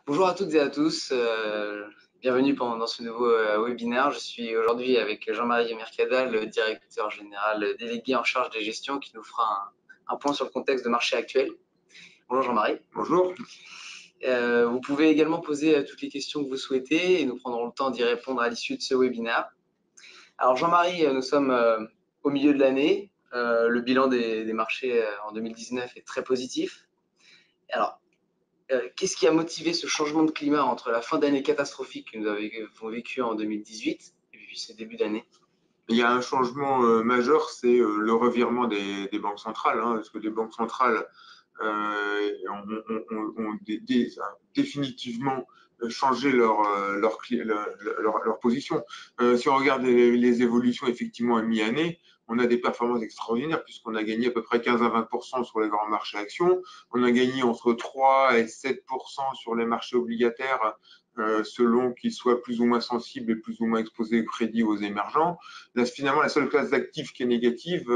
Bonjour à toutes et à tous, bienvenue dans ce nouveau webinaire. Je suis aujourd'hui avec Jean-Marie Mercadal, le directeur général délégué en charge des gestions, qui nous fera un point sur le contexte de marché actuel. Bonjour Jean-Marie. Bonjour. Vous pouvez également poser toutes les questions que vous souhaitez et nous prendrons le temps d'y répondre à l'issue de ce webinaire. Alors Jean-Marie, nous sommes au milieu de l'année. Le bilan des marchés en 2019 est très positif. Alors, qu'est-ce qui a motivé ce changement de climat entre la fin d'année catastrophique que nous avons vécu en 2018 et puis ce début d'année? Il y a un changement majeur, c'est le revirement des banques centrales, parce que les banques centrales ont définitivement changé leur position. Si on regarde les évolutions effectivement à mi-année, on a des performances extraordinaires puisqu'on a gagné à peu près 15 à 20% sur les grands marchés actions, on a gagné entre 3 et 7% sur les marchés obligataires selon qu'ils soient plus ou moins sensibles et plus ou moins exposés au crédit aux émergents. Là, finalement, la seule classe d'actifs qui est négative,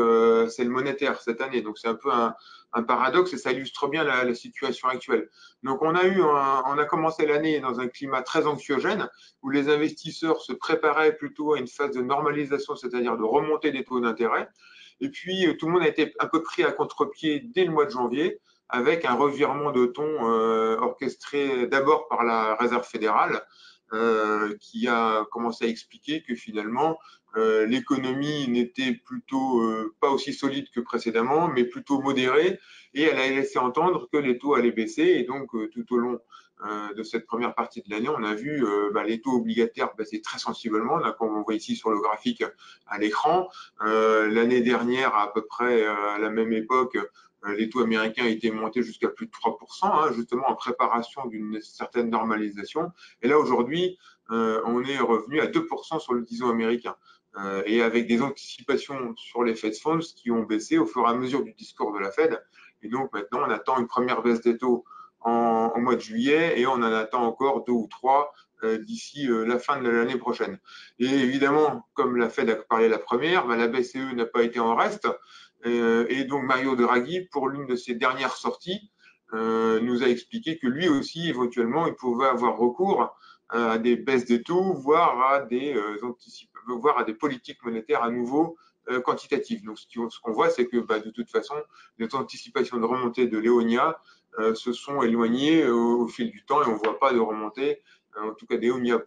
c'est le monétaire cette année. Donc, c'est un peu un paradoxe et ça illustre bien la situation actuelle. Donc, on a commencé l'année dans un climat très anxiogène où les investisseurs se préparaient plutôt à une phase de normalisation, c'est-à-dire de remontée des taux d'intérêt. Et puis, tout le monde a été un peu pris à contre-pied dès le mois de janvier, avec un revirement de ton orchestré d'abord par la Réserve fédérale, qui a commencé à expliquer que finalement, l'économie n'était plutôt pas aussi solide que précédemment, mais plutôt modérée, et elle a laissé entendre que les taux allaient baisser, et donc tout au long de cette première partie de l'année, on a vu les taux obligataires baisser très sensiblement, comme on voit ici sur le graphique à l'écran. L'année dernière, à peu près à la même époque, les taux américains étaient montés jusqu'à plus de 3%, justement en préparation d'une certaine normalisation. Et là, aujourd'hui, on est revenu à 2% sur le 10 ans américain. Et avec des anticipations sur les Fed Funds qui ont baissé au fur et à mesure du discours de la Fed. Et donc, maintenant, on attend une première baisse des taux en mois de juillet et on en attend encore 2 ou 3 d'ici la fin de l'année prochaine. Et évidemment, comme la Fed a parlé la première, la BCE n'a pas été en reste. Et donc Mario Draghi, pour l'une de ses dernières sorties, nous a expliqué que lui aussi, éventuellement, il pouvait avoir recours à des baisses des taux, voire à des politiques monétaires à nouveau quantitatives. Donc, ce qu'on voit, c'est que de toute façon, les anticipations de remontée de l'Eonia se sont éloignées au fil du temps et on ne voit pas de remontée, en tout cas d'Eonia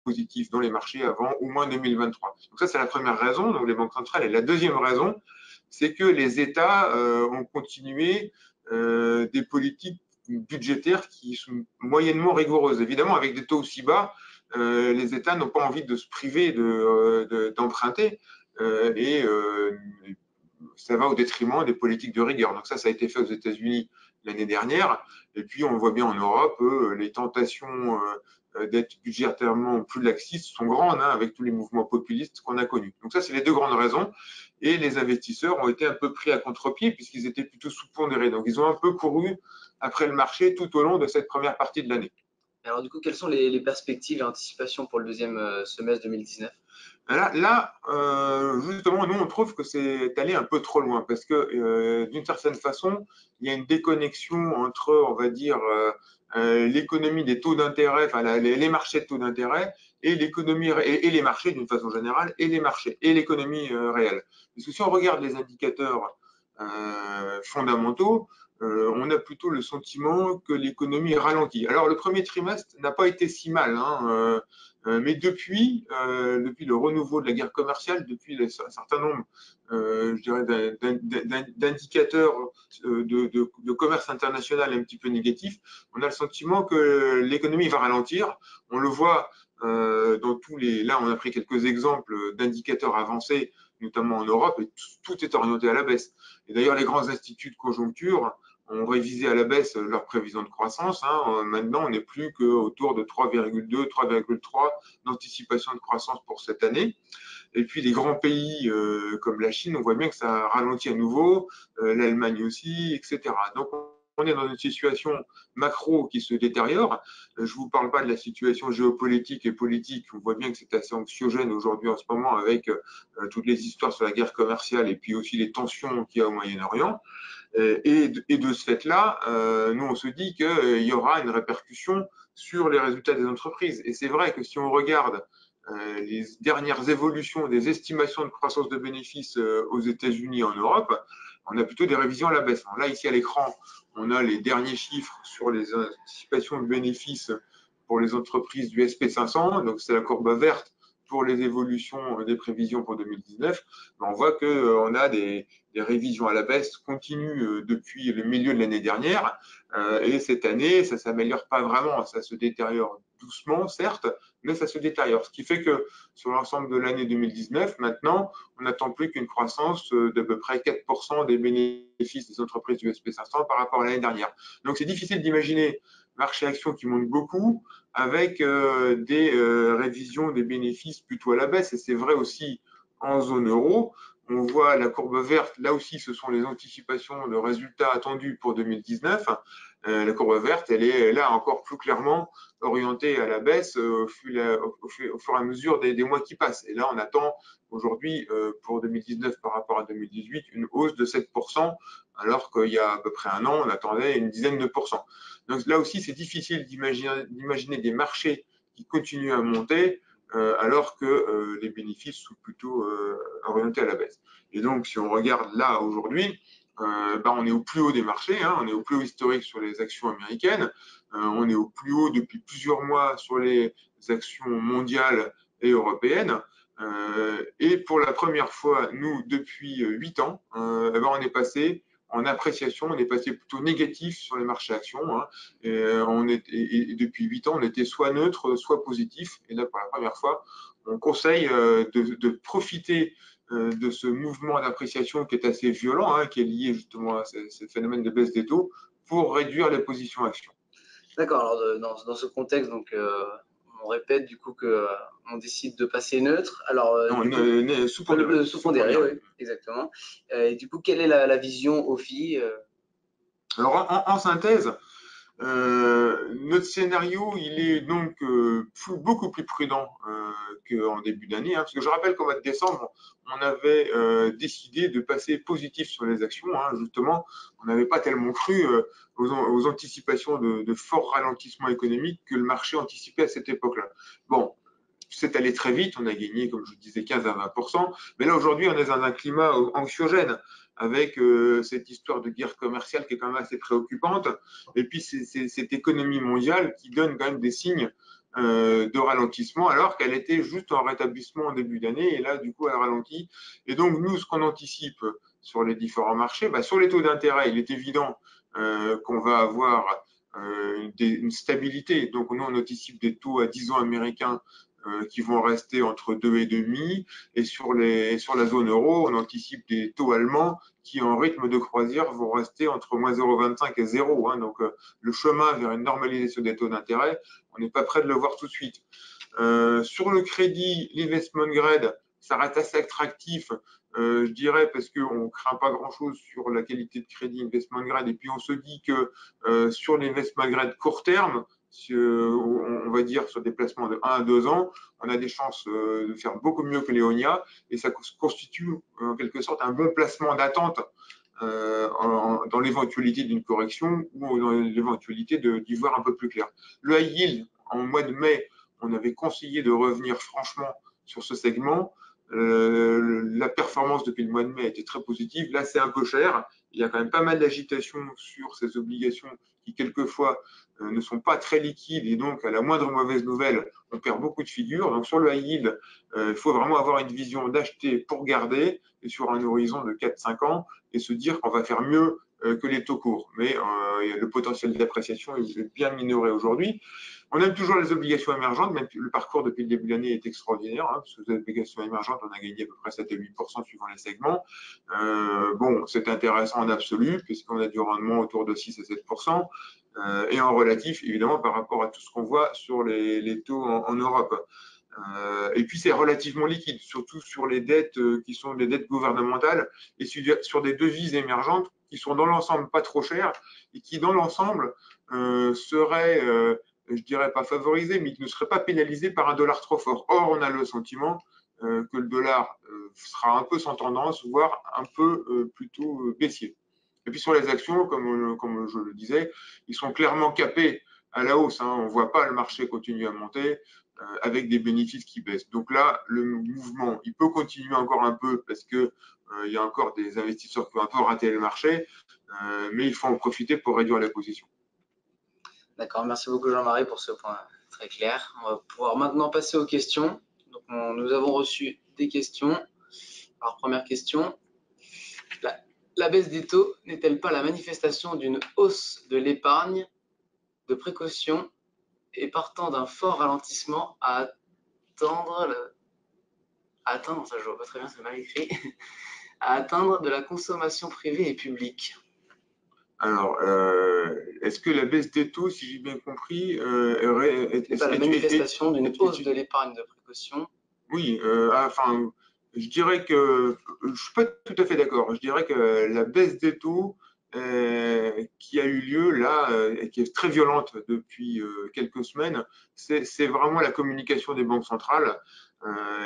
positive dans les marchés avant au moins 2023. Donc ça, c'est la première raison, donc les banques centrales. Et la deuxième raison, c'est que les États ont continué des politiques budgétaires qui sont moyennement rigoureuses. Évidemment, avec des taux aussi bas, les États n'ont pas envie de se priver d'emprunter et ça va au détriment des politiques de rigueur. Donc ça a été fait aux États-Unis l'année dernière. Et puis, on le voit bien en Europe, les tentations d'être budgétairement plus laxistes sont grandes, avec tous les mouvements populistes qu'on a connus. Donc ça, c'est les deux grandes raisons. Et les investisseurs ont été un peu pris à contre-pied puisqu'ils étaient plutôt sous-pondérés. Donc, ils ont un peu couru après le marché tout au long de cette première partie de l'année. Alors du coup, quelles sont les perspectives et anticipations pour le deuxième semestre 2019? Là, justement, nous, on trouve que c'est allé un peu trop loin parce que, d'une certaine façon, il y a une déconnexion entre, on va dire, l'économie des taux d'intérêt, enfin, les marchés de taux d'intérêt et l'économie et les marchés d'une façon générale et les marchés et l'économie réelle. Parce que si on regarde les indicateurs fondamentaux, on a plutôt le sentiment que l'économie ralentit. Alors, le premier trimestre n'a pas été si mal, mais depuis le renouveau de la guerre commerciale, depuis un certain nombre, je dirais, d'indicateurs de commerce international un petit peu négatifs, on a le sentiment que l'économie va ralentir. On le voit dans tous les. Là, on a pris quelques exemples d'indicateurs avancés, notamment en Europe, et tout est orienté à la baisse. Et d'ailleurs, les grands instituts de conjoncture ont révisé à la baisse leur prévision de croissance. Maintenant, on n'est plus qu'autour de 3,2, 3,3 d'anticipation de croissance pour cette année. Et puis, les grands pays comme la Chine, on voit bien que ça ralentit à nouveau, l'Allemagne aussi, etc. Donc, on est dans une situation macro qui se détériore. Je ne vous parle pas de la situation géopolitique et politique. On voit bien que c'est assez anxiogène aujourd'hui en ce moment avec toutes les histoires sur la guerre commerciale et puis aussi les tensions qu'il y a au Moyen-Orient. Et de ce fait-là, nous, on se dit qu'il y aura une répercussion sur les résultats des entreprises. Et c'est vrai que si on regarde les dernières évolutions des estimations de croissance de bénéfices aux États-Unis et en Europe, on a plutôt des révisions à la baisse. Alors là, ici à l'écran, on a les derniers chiffres sur les anticipations de bénéfices pour les entreprises du SP500. Donc, c'est la courbe verte pour les évolutions des prévisions pour 2019. On voit qu'on a des révisions à la baisse continues depuis le milieu de l'année dernière. Et cette année, ça ne s'améliore pas vraiment. Ça se détériore doucement, certes, mais ça se détériore. Ce qui fait que sur l'ensemble de l'année 2019, maintenant, on n'attend plus qu'une croissance d'à peu près 4% des bénéfices des entreprises du SP500 par rapport à l'année dernière. Donc, c'est difficile d'imaginer marché action qui monte beaucoup avec des révisions des bénéfices plutôt à la baisse. Et c'est vrai aussi en zone euro. On voit la courbe verte, là aussi, ce sont les anticipations de résultats attendus pour 2019. La courbe verte, elle est là encore plus clairement orientée à la baisse au fur et à mesure des mois qui passent. Et là, on attend aujourd'hui, pour 2019 par rapport à 2018, une hausse de 7%, alors qu'il y a à peu près un an, on attendait une dizaine de pourcents. Donc là aussi, c'est difficile d'imaginer des marchés qui continuent à monter alors que les bénéfices sont plutôt orientés à la baisse. Et donc, si on regarde là aujourd'hui, on est au plus haut des marchés, hein, on est au plus haut historique sur les actions américaines, on est au plus haut depuis plusieurs mois sur les actions mondiales et européennes. Et pour la première fois, nous, depuis 8 ans, on est passé en appréciation, on est passé plutôt négatif sur les marchés actions. Hein, et depuis 8 ans, on était soit neutre, soit positif. Et là, pour la première fois, on conseille de profiter de ce mouvement d'appréciation qui est assez violent, hein, qui est lié justement à ce phénomène de baisse des taux, pour réduire les positions actions. D'accord, alors dans ce contexte, donc, on répète du coup que on décide de passer neutre. Alors, Non, sous-pondéré. Sous-pondéré, oui, exactement. Et du coup, quelle est la vision OFI Alors, en synthèse, notre scénario, il est donc beaucoup plus prudent qu'en début d'année, hein, parce que je rappelle qu'au mois de décembre, on avait décidé de passer positif sur les actions. Hein, justement, on n'avait pas tellement cru aux anticipations de fort ralentissement économique que le marché anticipait à cette époque-là. Bon, c'est allé très vite, on a gagné, comme je disais, 15 à 20%, mais là aujourd'hui, on est dans un climat anxiogène avec cette histoire de guerre commerciale qui est quand même assez préoccupante, et puis cette économie mondiale qui donne quand même des signes de ralentissement, alors qu'elle était juste en rétablissement en début d'année, et là, du coup, elle ralentit. Et donc, nous, ce qu'on anticipe sur les différents marchés, sur les taux d'intérêt, il est évident qu'on va avoir une stabilité. Donc, nous, on anticipe des taux à 10 ans américains qui vont rester entre 2,5, et sur la zone euro, on anticipe des taux allemands qui, en rythme de croisière, vont rester entre moins 0,25 et 0. Hein, donc, le chemin vers une normalisation des taux d'intérêt, on n'est pas prêt de le voir tout de suite. Sur le crédit, l'investment grade, ça reste assez attractif, je dirais, parce qu'on ne craint pas grand-chose sur la qualité de crédit investment grade. Et puis, on se dit que sur l'investment grade court terme, on va dire sur des placements de 1 à 2 ans, on a des chances de faire beaucoup mieux que l'EONIA, et ça constitue en quelque sorte un bon placement d'attente dans l'éventualité d'une correction ou dans l'éventualité d'y voir un peu plus clair. Le high yield, en mois de mai, on avait conseillé de revenir franchement sur ce segment. La performance depuis le mois de mai était très positive. Là, c'est un peu cher. Il y a quand même pas mal d'agitation sur ces obligations qui, quelquefois, ne sont pas très liquides, et donc, à la moindre mauvaise nouvelle, on perd beaucoup de figures. Donc, sur le high yield, il faut vraiment avoir une vision d'acheter pour garder, et sur un horizon de 4-5 ans, et se dire qu'on va faire mieux que les taux courts. Mais le potentiel d'appréciation est bien minoré aujourd'hui. On aime toujours les obligations émergentes, même le parcours depuis le début de l'année est extraordinaire, hein, parce que les obligations émergentes, on a gagné à peu près 7 à 8% suivant les segments. Bon, c'est intéressant en absolu, puisqu'on a du rendement autour de 6 à 7%, et en relatif, évidemment, par rapport à tout ce qu'on voit sur les taux en Europe. Et puis, c'est relativement liquide, surtout sur les dettes qui sont des dettes gouvernementales, et sur des devises émergentes qui sont dans l'ensemble pas trop chères, et qui, dans l'ensemble, seraient je dirais pas favorisé, mais qui ne serait pas pénalisé par un dollar trop fort. Or, on a le sentiment que le dollar sera un peu sans tendance, voire un peu plutôt baissier. Et puis sur les actions, comme je le disais, ils sont clairement capés à la hausse. Hein. On ne voit pas le marché continuer à monter avec des bénéfices qui baissent. Donc là, le mouvement, il peut continuer encore un peu parce que il y a encore des investisseurs qui ont un peu raté le marché, mais il faut en profiter pour réduire la position. D'accord, merci beaucoup Jean-Marie pour ce point très clair. On va pouvoir maintenant passer aux questions. Donc, nous avons reçu des questions. Alors, première question, la baisse des taux n'est-elle pas la manifestation d'une hausse de l'épargne de précaution et partant d'un fort ralentissement attendre, ça je vois pas très bien, c'est mal écrit, à atteindre de la consommation privée et publique? Alors, est-ce que la baisse des taux, si j'ai bien compris, C'est pas la manifestation d'une hausse de l'épargne de précaution? oui, enfin, je dirais que je suis pas tout à fait d'accord. Je dirais que la baisse des taux qui a eu lieu là et qui est très violente depuis quelques semaines, c'est vraiment la communication des banques centrales.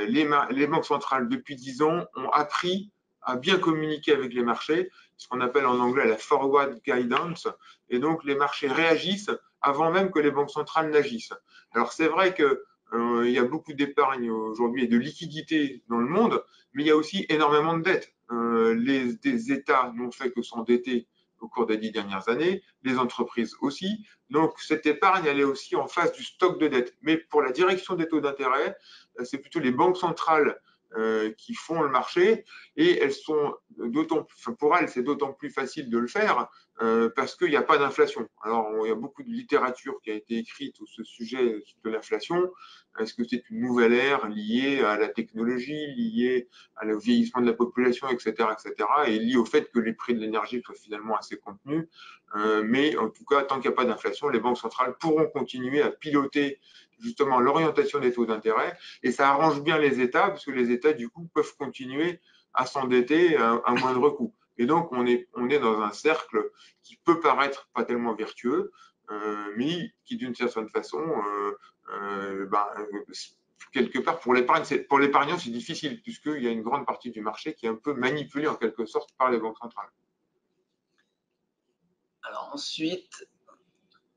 Les banques centrales depuis 10 ans ont appris à bien communiquer avec les marchés, ce qu'on appelle en anglais la forward guidance, et donc les marchés réagissent avant même que les banques centrales n'agissent. Alors c'est vrai que il y a beaucoup d'épargne aujourd'hui et de liquidités dans le monde, mais il y a aussi énormément de dettes. Les États n'ont fait que s'endetter au cours des 10 dernières années, les entreprises aussi. Donc cette épargne, elle est aussi en face du stock de dettes. Mais pour la direction des taux d'intérêt, c'est plutôt les banques centrales qui font le marché et elles sont pour elles, c'est d'autant plus facile de le faire parce qu'il n'y a pas d'inflation. Alors, il y a beaucoup de littérature qui a été écrite sur ce sujet de l'inflation. Est-ce que c'est une nouvelle ère liée à la technologie, liée au vieillissement de la population, etc., etc., et liée au fait que les prix de l'énergie soient finalement assez contenus. Mais en tout cas, tant qu'il n'y a pas d'inflation, les banques centrales pourront continuer à piloter justement l'orientation des taux d'intérêt, et ça arrange bien les États, parce que les États, du coup, peuvent continuer à s'endetter à moindre coût. Et donc, on est dans un cercle qui peut paraître pas tellement vertueux, mais qui, d'une certaine façon, quelque part, pour l'épargnant, c'est difficile, puisqu'il y a une grande partie du marché qui est un peu manipulée, en quelque sorte, par les banques centrales. Alors ensuite,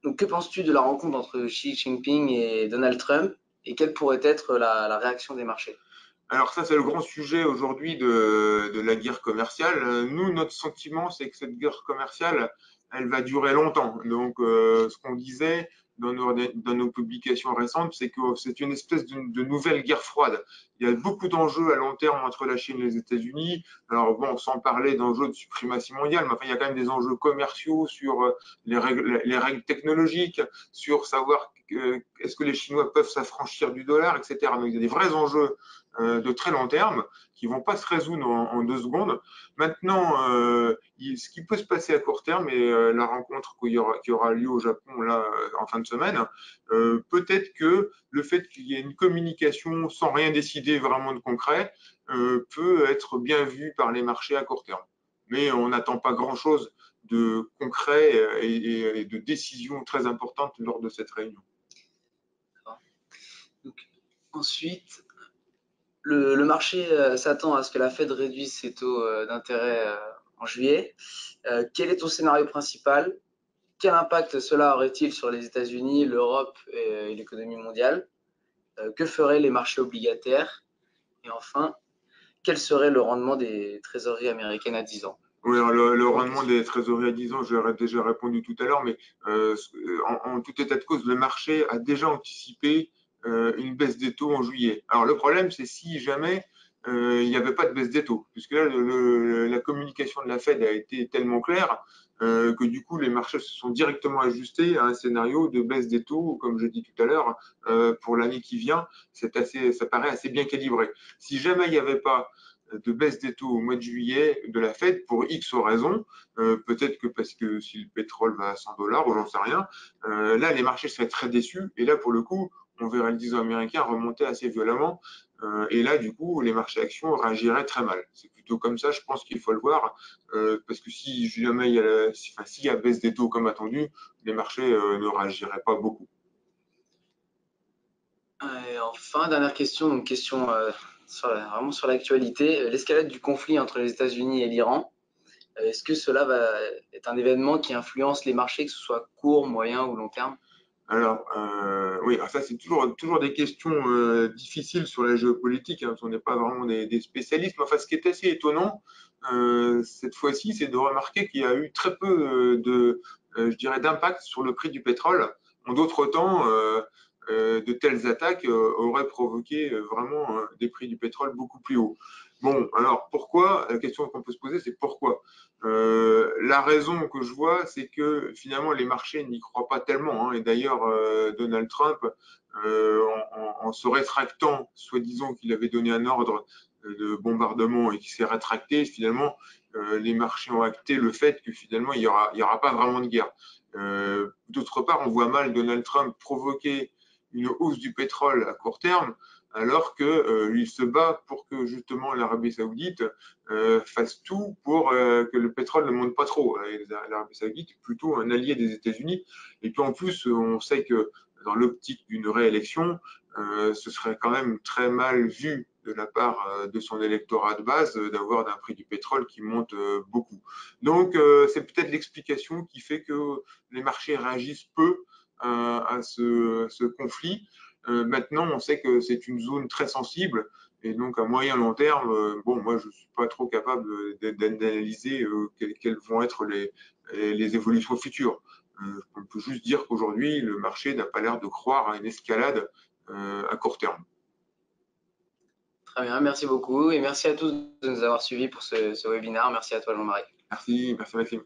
donc, que penses-tu de la rencontre entre Xi Jinping et Donald Trump et quelle pourrait être la réaction des marchés? Alors ça, c'est le grand sujet aujourd'hui de la guerre commerciale. Nous, notre sentiment, c'est que cette guerre commerciale, elle va durer longtemps. Donc, ce qu'on disait dans nos publications récentes, c'est que c'est une espèce de nouvelle guerre froide. Il y a beaucoup d'enjeux à long terme entre la Chine et les États-Unis. Alors bon, sans parler d'enjeux de suprématie mondiale, mais enfin, il y a quand même des enjeux commerciaux sur les règles technologiques, sur savoir est-ce que les Chinois peuvent s'affranchir du dollar, etc. Donc, il y a des vrais enjeux de très long terme qui ne vont pas se résoudre en 2 secondes. Maintenant, ce qui peut se passer à court terme et la rencontre qui aura lieu au Japon là en fin de semaine, peut-être que le fait qu'il y ait une communication sans rien décider vraiment de concret peut être bien vu par les marchés à court terme. Mais on n'attend pas grand-chose de concret et de décisions très importantes lors de cette réunion. Donc, ensuite, le marché s'attend à ce que la Fed réduise ses taux d'intérêt en juillet. Quel est ton scénario principal? Quel impact cela aurait-il sur les États-Unis, l'Europe et l'économie mondiale? Que feraient les marchés obligataires? Et enfin, quel serait le rendement des trésoreries américaines à 10 ans? Oui, alors le rendement des trésoreries à 10 ans, j'aurais déjà répondu tout à l'heure, mais en tout état de cause, le marché a déjà anticipé une baisse des taux en juillet. Alors le problème, c'est si jamais il n'y avait pas de baisse des taux, puisque là, la communication de la Fed a été tellement claire que du coup, les marchés se sont directement ajustés à un scénario de baisse des taux, comme je dis tout à l'heure, pour l'année qui vient. Ça paraît assez bien calibré. Si jamais il n'y avait pas de baisse des taux au mois de juillet de la Fed pour X raisons, peut-être que parce que si le pétrole va à 100 dollars ou j'en sais rien, là les marchés seraient très déçus et là pour le coup on verrait le 10 ans américain remonter assez violemment et là du coup les marchés actions réagiraient très mal. C'est plutôt comme ça je pense qu'il faut le voir parce que si jamais s'il y a baisse des taux comme attendu, les marchés ne réagiraient pas beaucoup. Et enfin, dernière question, donc question vraiment sur l'actualité. L'escalade du conflit entre les États-Unis et l'Iran Est-ce que cela est un événement qui influence les marchés, que ce soit court, moyen ou long terme? Alors, oui, alors ça, c'est toujours des questions difficiles sur la géopolitique, hein, parce qu'on n'est pas vraiment des spécialistes. Mais enfin, ce qui est assez étonnant cette fois-ci, c'est de remarquer qu'il y a eu très peu je dirais, d'impact sur le prix du pétrole. En d'autres temps, de telles attaques auraient provoqué vraiment des prix du pétrole beaucoup plus hauts. Bon, alors pourquoi? La question qu'on peut se poser, c'est pourquoi? La raison que je vois, c'est que finalement les marchés n'y croient pas tellement, hein. Et d'ailleurs, Donald Trump, en se rétractant, soi-disant qu'il avait donné un ordre de bombardement et qu'il s'est rétracté, finalement, les marchés ont acté le fait que finalement il y aura pas vraiment de guerre. D'autre part, on voit mal Donald Trump provoquer une hausse du pétrole à court terme, alors qu'il se bat pour que justement l'Arabie Saoudite fasse tout pour que le pétrole ne monte pas trop. L'Arabie Saoudite est plutôt un allié des États-Unis. Et puis en plus, on sait que dans l'optique d'une réélection, ce serait quand même très mal vu de la part de son électorat de base d'avoir un prix du pétrole qui monte beaucoup. Donc c'est peut-être l'explication qui fait que les marchés réagissent peu à ce conflit. Maintenant, on sait que c'est une zone très sensible et donc à moyen long terme, bon, moi je suis pas trop capable d'analyser quelles vont être les évolutions futures. On peut juste dire qu'aujourd'hui, le marché n'a pas l'air de croire à une escalade à court terme. Très bien, merci beaucoup et merci à tous de nous avoir suivis pour ce webinaire. Merci à toi, Jean-Marie. Merci, merci Maxime.